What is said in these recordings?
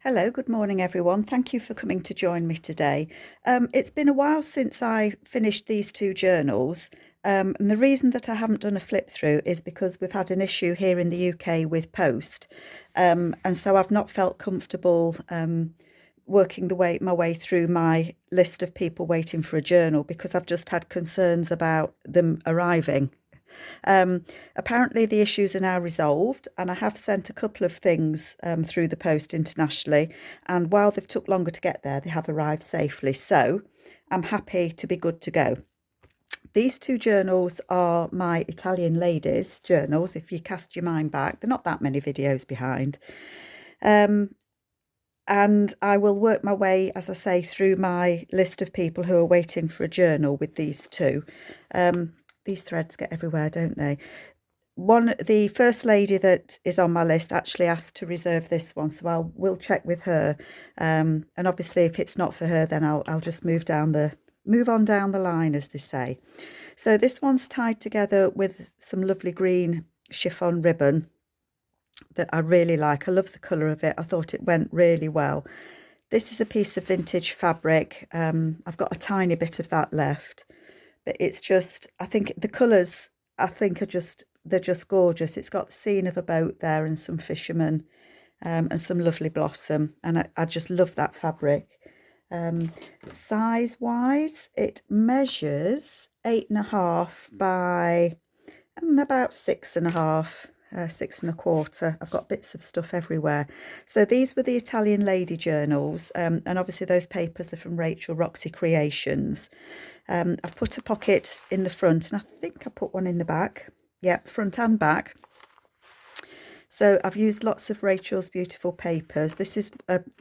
Hello, good morning, everyone. Thank you for coming to join me today. It's been a while since I finished these two journals, and the reason that I haven't done a flip through is because we've had an issue here in the UK with post, and so I've not felt comfortable working my way through my list of people waiting for a journal because I've just had concerns about them arriving. Apparently, the issues are now resolved, and I have sent a couple of things through the post internationally. And while they've took longer to get there, they have arrived safely. So I'm happy to be good to go. These two journals are my Italian ladies journals. If you cast your mind back, they're not that many videos behind. And I will work my way, as I say, through my list of people who are waiting for a journal with these two. These threads get everywhere, don't they? The first lady that is on my list actually asked to reserve this one, so we'll check with her. And obviously, if it's not for her, then I'll just move on down the line, as they say. So this one's tied together with some lovely green chiffon ribbon that I really like. I love the colour of it. I thought it went really well. This is a piece of vintage fabric. I've got a tiny bit of that left, but it's just, I think the colours, they're just gorgeous. It's got the scene of a boat there and some fishermen, and some lovely blossom, and I just love that fabric. Size wise, it measures 8.5 by about 6.5, 6.25. I've got bits of stuff everywhere. So these were the Italian lady journals, and obviously those papers are from Rachel Roxy Creations. I've put a pocket in the front, and I think I put one in the back. Yep, front and back. So I've used lots of Rachel's beautiful papers. This is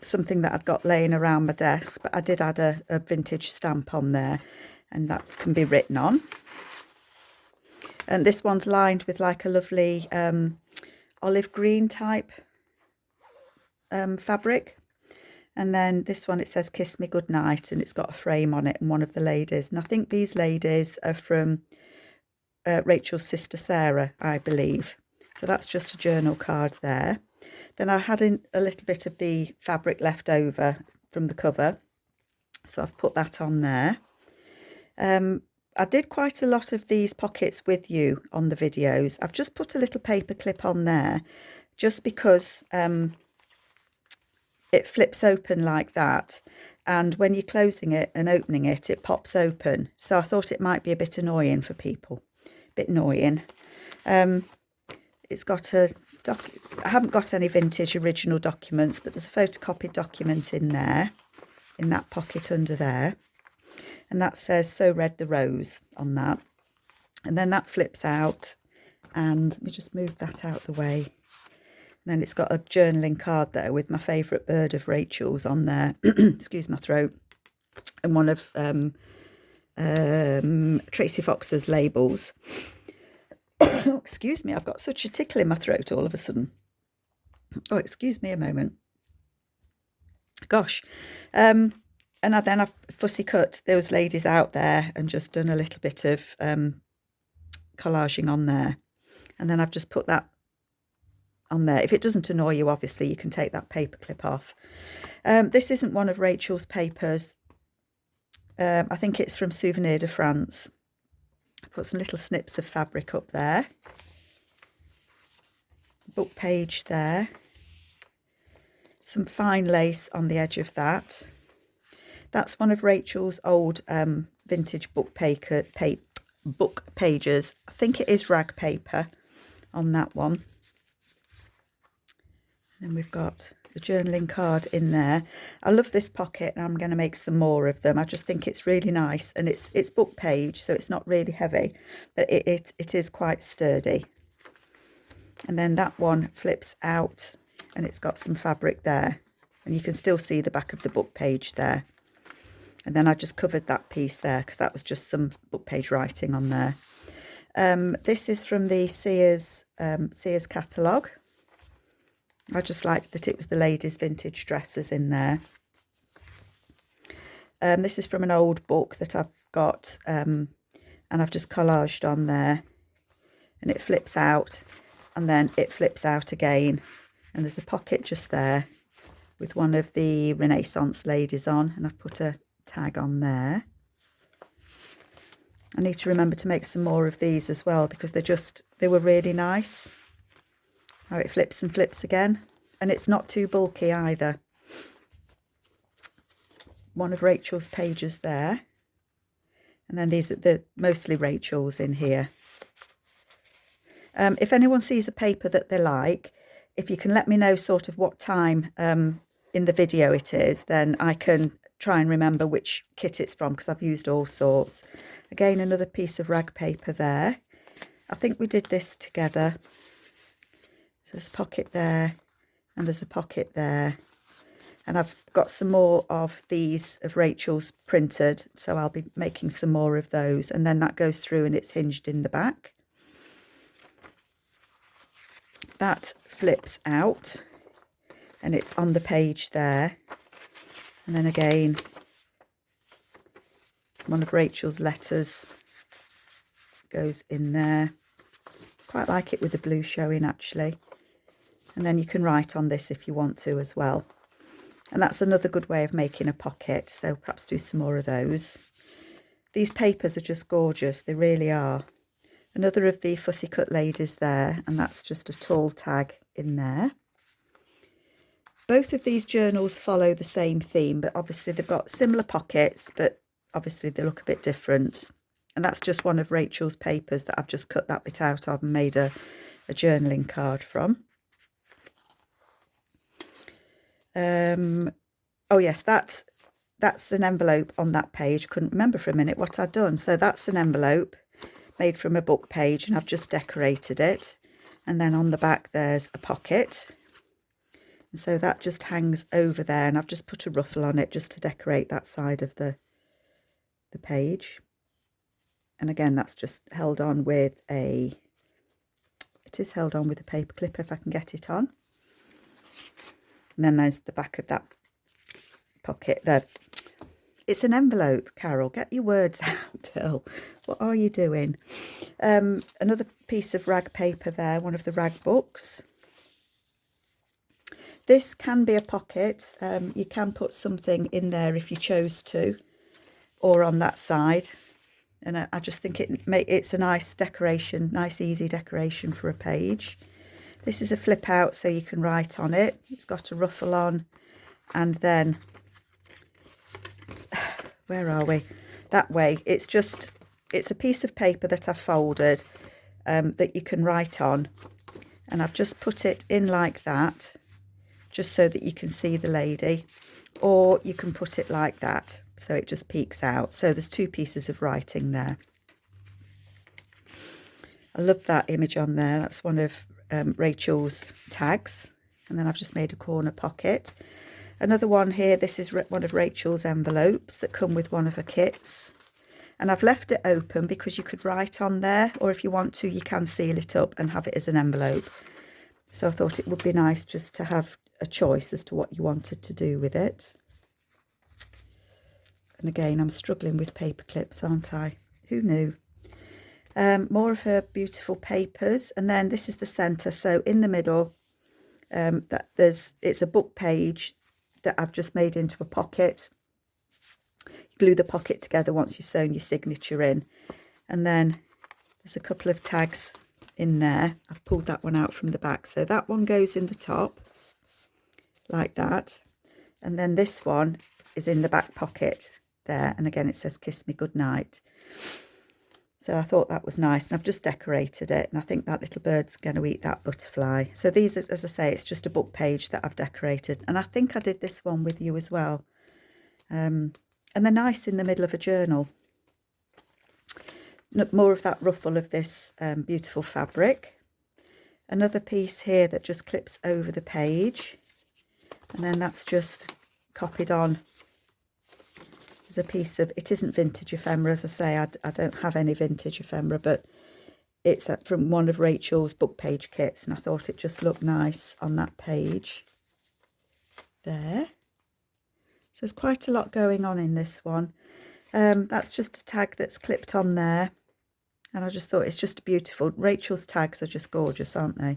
something that I've got laying around my desk, but I did add a vintage stamp on there, and that can be written on. And this one's lined with like a lovely olive green type fabric. And then this one, it says "Kiss Me Goodnight," and it's got a frame on it and one of the ladies. And I think these ladies are from Rachel's sister Sarah, I believe. So that's just a journal card there. Then I had a little bit of the fabric left over from the cover, so I've put that on there. I did quite a lot of these pockets with you on the videos. I've just put a little paper clip on there just because it flips open like that, and when you're closing it and opening it, it pops open. So I thought it might be a bit annoying for people. Bit annoying. It's got I haven't got any vintage original documents, but there's a photocopied document in there, in that pocket under there. And that says "So Red the Rose" on that. And then that flips out, and let me just move that out the way. And then it's got a journaling card there with my favourite bird of Rachel's on there. Excuse my throat. And one of Tracy Fox's labels. Oh, excuse me, I've got such a tickle in my throat all of a sudden. Oh, excuse me a moment. Gosh. And then I've fussy cut those ladies out there and just done a little bit of collaging on there. And then I've just put that on there. If it doesn't annoy you, obviously, you can take that paper clip off. This isn't one of Rachel's papers. I think it's from Souvenir de France. I put some little snips of fabric up there. Book page there. Some fine lace on the edge of that. That's one of Rachel's old vintage book pages. I think it is rag paper on that one. And then we've got the journaling card in there. I love this pocket, and I'm going to make some more of them. I just think it's really nice, and it's book page, so it's not really heavy, but it is quite sturdy. And then that one flips out, and it's got some fabric there, and you can still see the back of the book page there. And then I just covered that piece there because that was just some book page writing on there. This is from the Sears catalogue. I just liked that it was the ladies' vintage dresses in there. This is from an old book that I've got, and I've just collaged on there. And it flips out, and then it flips out again. And there's a pocket just there with one of the Renaissance ladies on, and I've put a tag on there. I need to remember to make some more of these as well, because they were really nice. How it flips and flips again, and it's not too bulky either. One of Rachel's pages there, and then these are mostly Rachel's in here. If anyone sees a paper that they like, if you can let me know sort of what time in the video it is, then I can try and remember which kit it's from, because I've used all sorts. Again, another piece of rag paper there. I think we did this together. So there's a pocket there, and there's a pocket there. And I've got some more of these of Rachel's printed, so I'll be making some more of those. And then that goes through and it's hinged in the back. That flips out and it's on the page there. And then again, one of Rachel's letters goes in there. Quite like it with the blue showing actually. And then you can write on this if you want to as well. And that's another good way of making a pocket. So perhaps do some more of those. These papers are just gorgeous. They really are. Another of the Fussy Cut ladies there. And that's just a tall tag in there. Both of these journals follow the same theme, but obviously they've got similar pockets, but obviously they look a bit different. And that's just one of Rachel's papers that I've just cut that bit out of and made a journaling card from. Oh yes, that's an envelope on that page. Couldn't remember for a minute what I'd done. So that's an envelope made from a book page, and I've just decorated it. And then on the back there's a pocket. And so that just hangs over there, and I've just put a ruffle on it just to decorate that side of the page. And again, that's just held on with it is held on with a paper clip if I can get it on. And then there's the back of that pocket there. It's an envelope, Carol. Get your words out, girl. What are you doing? Another piece of rag paper there, one of the rag books. This can be a pocket. You can put something in there if you chose to, or on that side. And I just think it's a nice decoration, nice easy decoration for a page. This is a flip out, so you can write on it. It's got a ruffle on, and then where are we? That way. It's a piece of paper that I've folded that you can write on, and I've just put it in like that, just so that you can see the lady, or you can put it like that so it just peeks out. So there's two pieces of writing there. I love that image on there. That's one of Rachel's tags, and then I've just made a corner pocket. Another one here, this is one of Rachel's envelopes that come with one of her kits, and I've left it open because you could write on there, or if you want to you can seal it up and have it as an envelope. So I thought it would be nice just to have a choice as to what you wanted to do with it. And again, I'm struggling with paper clips, aren't I? Who knew? More of her beautiful papers, and then this is the centre. So in the middle, it's a book page that I've just made into a pocket. You glue the pocket together once you've sewn your signature in, and then there's a couple of tags in there. I've pulled that one out from the back, so that one goes in the top like that, and then this one is in the back pocket there, and again it says "Kiss me goodnight." So I thought that was nice, and I've just decorated it, and I think that little bird's going to eat that butterfly. So these are, as I say, it's just a book page that I've decorated, and I think I did this one with you as well. And they're nice in the middle of a journal. More of that ruffle of this beautiful fabric. Another piece here that just clips over the page, and then that's just copied on. There's a piece of, it isn't vintage ephemera, as I say, I don't have any vintage ephemera, but it's from one of Rachel's book page kits, and I thought it just looked nice on that page there. So there's quite a lot going on in this one. That's just a tag that's clipped on there, and I just thought it's just beautiful. Rachel's tags are just gorgeous, aren't they?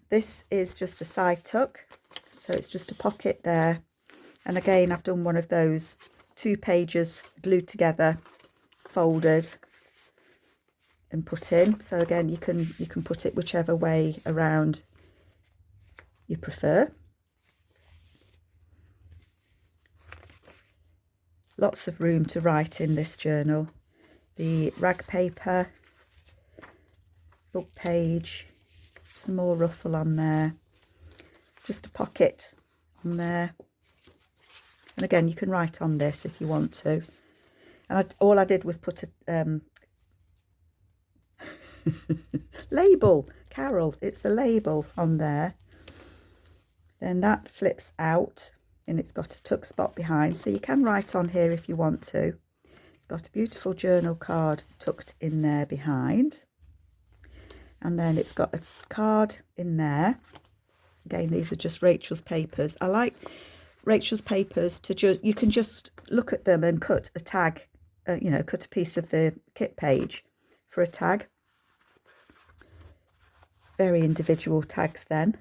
This is just a side tuck. So it's just a pocket there. And again, I've done one of those 2 pages glued together, folded and put in. So again, you can put it whichever way around you prefer. Lots of room to write in this journal. The rag paper, book page, some more ruffle on there, just a pocket on there. And again, you can write on this if you want to. And all I did was put a label, Carol, it's a label on there. Then that flips out and it's got a tuck spot behind, so you can write on here if you want to. It's got a beautiful journal card tucked in there behind. And then it's got a card in there. Again, these are just Rachel's papers. I like Rachel's papers to you can just look at them and cut a tag, you know, cut a piece of the kit page for a tag. Very individual tags then.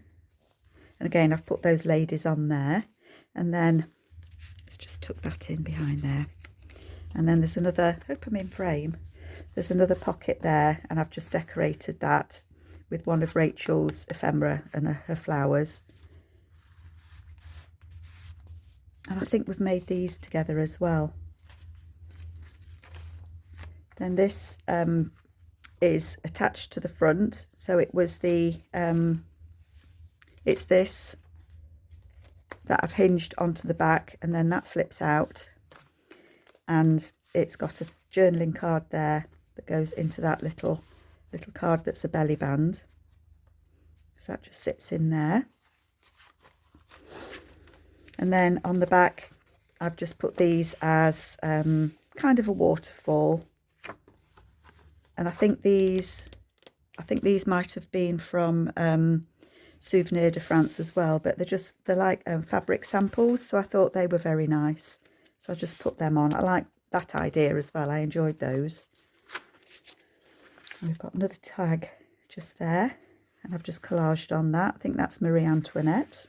And again, I've put those ladies on there. And then let's just tuck that in behind there. And then there's another, hope I'm in frame. There's another pocket there, and I've just decorated that with one of Rachel's ephemera and her flowers. And I think we've made these together as well. Then this is attached to the front. So it was the, it's this that I've hinged onto the back, and then that flips out. And it's got a journaling card there that goes into that little card that's a belly band. So that just sits in there. And then on the back, I've just put these as kind of a waterfall. And I think these might have been from Souvenir de France as well, but they're like fabric samples. So I thought they were very nice. So I just put them on. I like that idea as well. I enjoyed those. And we've got another tag just there, and I've just collaged on that. I think that's Marie Antoinette.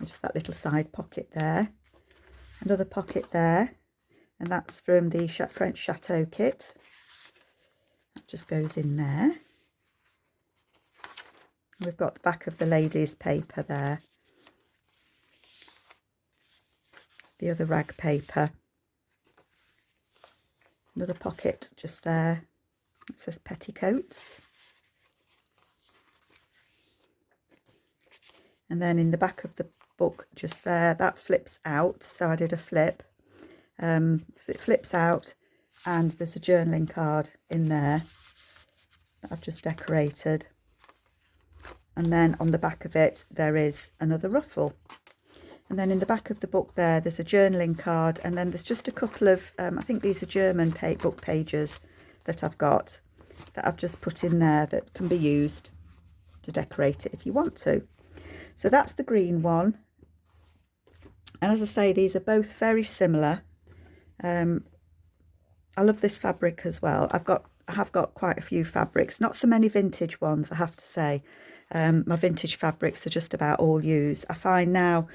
Just that little side pocket there. Another pocket there, and that's from the French Chateau kit. That just goes in there. We've got the back of the ladies' paper there. The other rag paper. Another pocket just there. It says petticoats. And then in the back of the book just there, that flips out. So I did a flip. So it flips out, and there's a journaling card in there that I've just decorated. And then on the back of it, there is another ruffle. And then in the back of the book there's a journaling card, and then there's just a couple of, I think these are German book pages that I've got, that I've just put in there that can be used to decorate it if you want to. So that's the green one. And as I say, these are both very similar. I love this fabric as well. I have got quite a few fabrics, not so many vintage ones, I have to say. My vintage fabrics are just about all used. I find now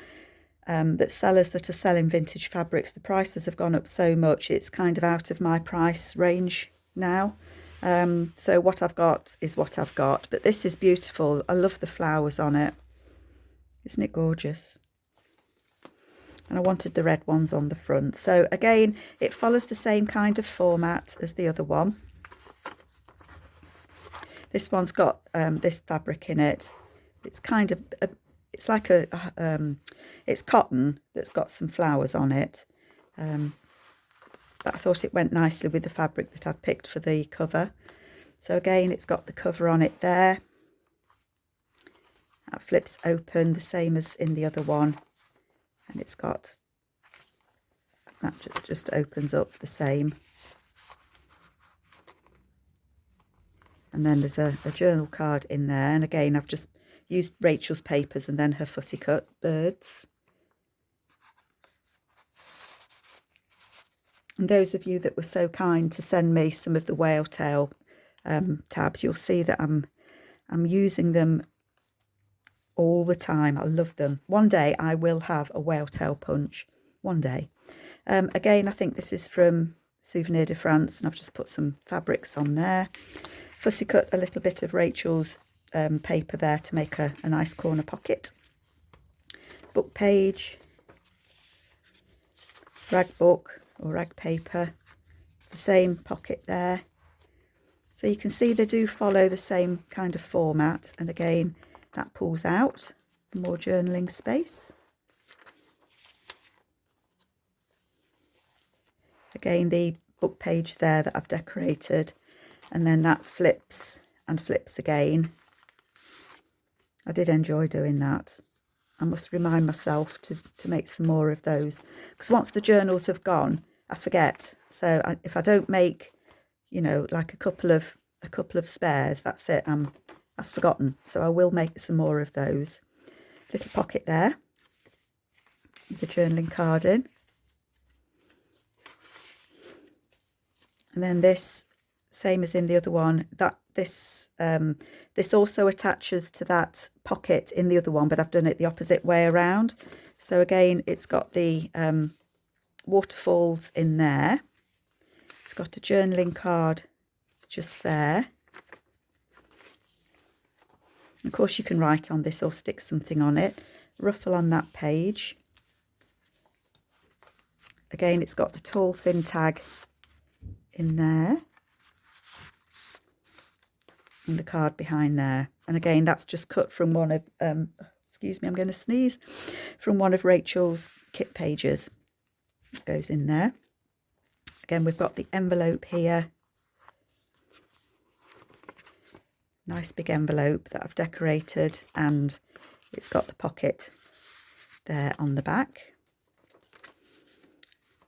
that sellers that are selling vintage fabrics, the prices have gone up so much, it's kind of out of my price range now. So what I've got is what I've got. But this is beautiful. I love the flowers on it. Isn't it gorgeous? And I wanted the red ones on the front. So again, it follows the same kind of format as the other one. This one's got this fabric in it. It's kind of, it's like it's cotton that's got some flowers on it. But I thought it went nicely with the fabric that I'd picked for the cover. So again, it's got the cover on it there. That flips open the same as in the other one. And it's got, that just opens up the same. And then there's a journal card in there. And again, I've just used Rachel's papers and then her fussy cut birds. And those of you that were so kind to send me some of the whale tail tabs, you'll see that I'm using them all the time. I love them. One day I will have a whale tail punch. One day. Again, I think this is from Souvenir de France, and I've just put some fabrics on there. Fussy cut a little bit of Rachel's paper there to make a nice corner pocket. Book page, rag book or rag paper, the same pocket there. So you can see they do follow the same kind of format, and again that pulls out for more journaling space. Again, the book page there that I've decorated, and then that flips and flips again. I did enjoy doing that. I must remind myself to make some more of those, because once the journals have gone, I forget. So if I don't make, you know, like a couple of spares, that's it. I've forgotten. So I will make some more of those. Little pocket there with the journaling card in. And then this, same as in the other one, this also attaches to that pocket in the other one, but I've done it the opposite way around. So again, it's got the waterfalls in there. It's got a journaling card just there. Of course, you can write on this or stick something on it. Ruffle on that page. Again, it's got the tall, thin tag in there. And the card behind there. And again, that's just cut from one of, excuse me, I'm going to sneeze, from one of Rachel's kit pages. It goes in there. Again, we've got the envelope here. Nice big envelope that I've decorated, and it's got the pocket there on the back.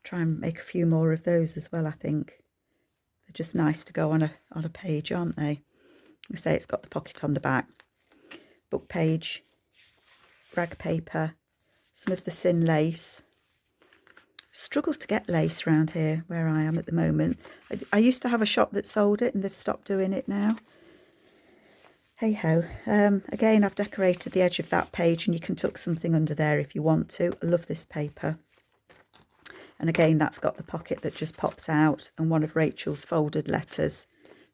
Try and make a few more of those as well, I think. They're just nice to go on a page, aren't they? I say it's got the pocket on the back. Book page, rag paper, some of the thin lace. Struggle to get lace around here where I am at the moment. I used to have a shop that sold it, and they've stopped doing it now. Hey ho. Again, I've decorated the edge of that page, and you can tuck something under there if you want to. I love this paper. And again, that's got the pocket that just pops out, and one of Rachel's folded letters.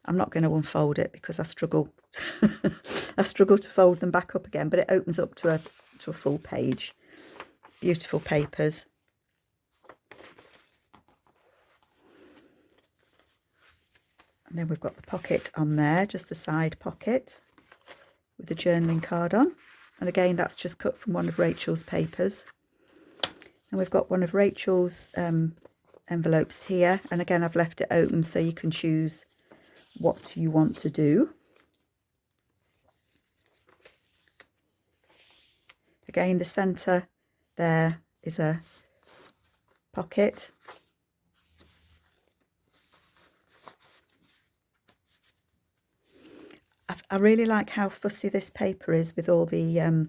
I'm not going to unfold it because I struggle. I struggle to fold them back up again, but it opens up to a full page. Beautiful papers. And then we've got the pocket on there, just the side pocket with the journaling card on. And again, that's just cut from one of Rachel's papers. And we've got one of Rachel's envelopes here. And again, I've left it open so you can choose what you want to do. Again, the centre there is a pocket. I really like how fussy this paper is with all the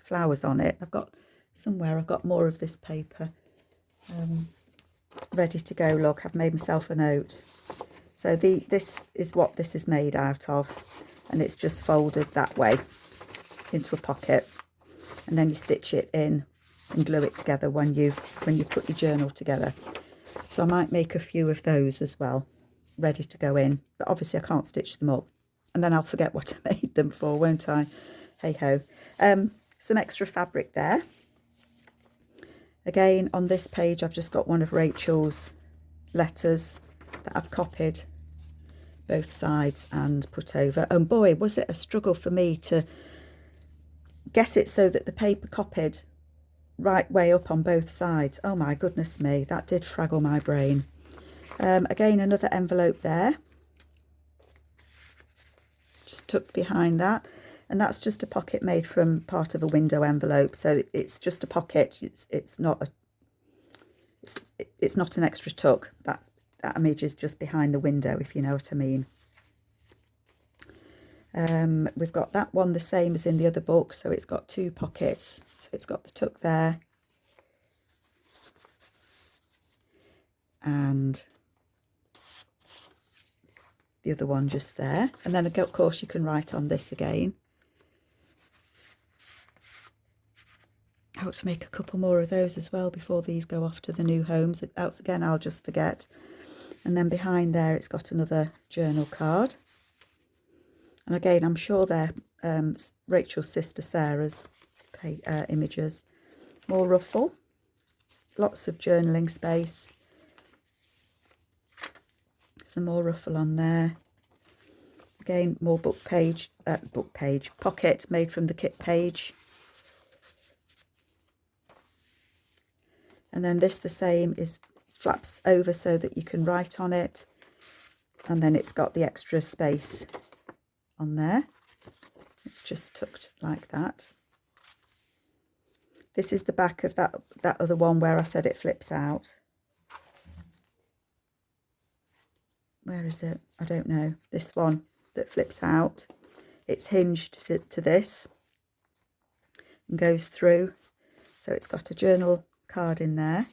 flowers on it. I've got more of this paper ready to go. Look, I've made myself a note. So this is what this is made out of, and it's just folded that way into a pocket, and then you stitch it in and glue it together when you put your journal together. So I might make a few of those as well, ready to go in, but obviously I can't stitch them up, and then I'll forget what I made them for, won't I? Hey ho. Some extra fabric there. Again, on this page I've just got one of Rachel's letters that I've copied both sides and put over. And boy, was it a struggle for me to get it so that the paper copied right way up on both sides. Oh my goodness me, that did fraggle my brain. Again, another envelope there, just tucked behind that, and that's just a pocket made from part of a window envelope, so it's just a pocket. It's not an extra tuck. That image is just behind the window, if you know what I mean. We've got that one the same as in the other book, so it's got two pockets. So it's got the tuck there, and the other one just there. And then of course you can write on this again. I ought to make a couple more of those as well before these go off to the new homes. Else again, I'll just forget. And then behind there, it's got another journal card. And again, I'm sure they're Rachel's sister Sarah's images. More ruffle. Lots of journaling space. Some more ruffle on there. Again, more pocket made from the kit page. And then this, the same, is flaps over so that you can write on it. And then it's got the extra space on there. It's just tucked like that. This is the back of that other one where I said it flips out. Where is it? I don't know. This one that flips out. It's hinged to this and goes through. So it's got a journal card in there.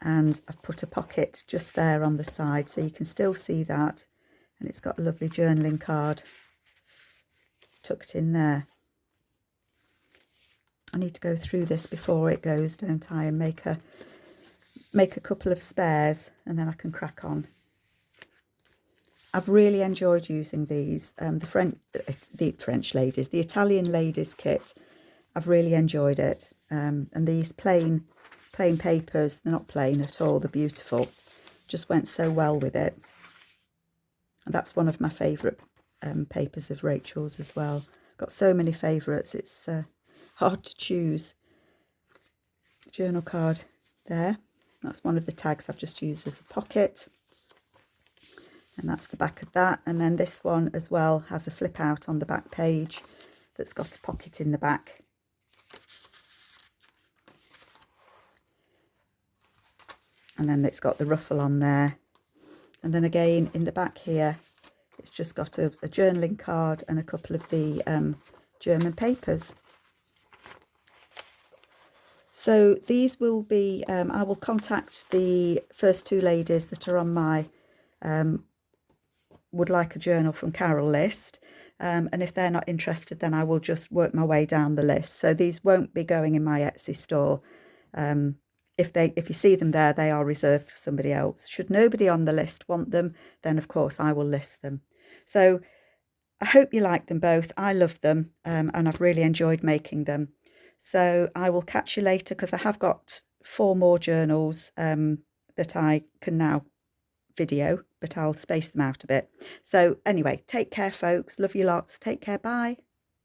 And I've put a pocket just there on the side so you can still see that. And it's got a lovely journaling card tucked in there. I need to go through this before it goes, don't I, and make a couple of spares, and then I can crack on. I've really enjoyed using these. The French ladies, the Italian ladies kit. I've really enjoyed it. And these plain papers, they're not plain at all. They're beautiful. Just went so well with it. And that's one of my favourite papers of Rachel's as well. Got so many favourites. It's hard to choose. Journal card there. That's one of the tags I've just used as a pocket. And that's the back of that. And then this one as well has a flip out on the back page that's got a pocket in the back. And then it's got the ruffle on there. And then again in the back here, it's just got a journaling card and a couple of the German papers. So these will be, I will contact the first two ladies that are on my would like a journal from Carol list. And if they're not interested, then I will just work my way down the list. So these won't be going in my Etsy store. If you see them there, they are reserved for somebody else. Should nobody on the list want them, then of course I will list them. So I hope you like them both. I love them and I've really enjoyed making them. So I will catch you later because I have got 4 more journals that I can now video, but I'll space them out a bit. So anyway, take care folks. Love you lots. Take care. Bye.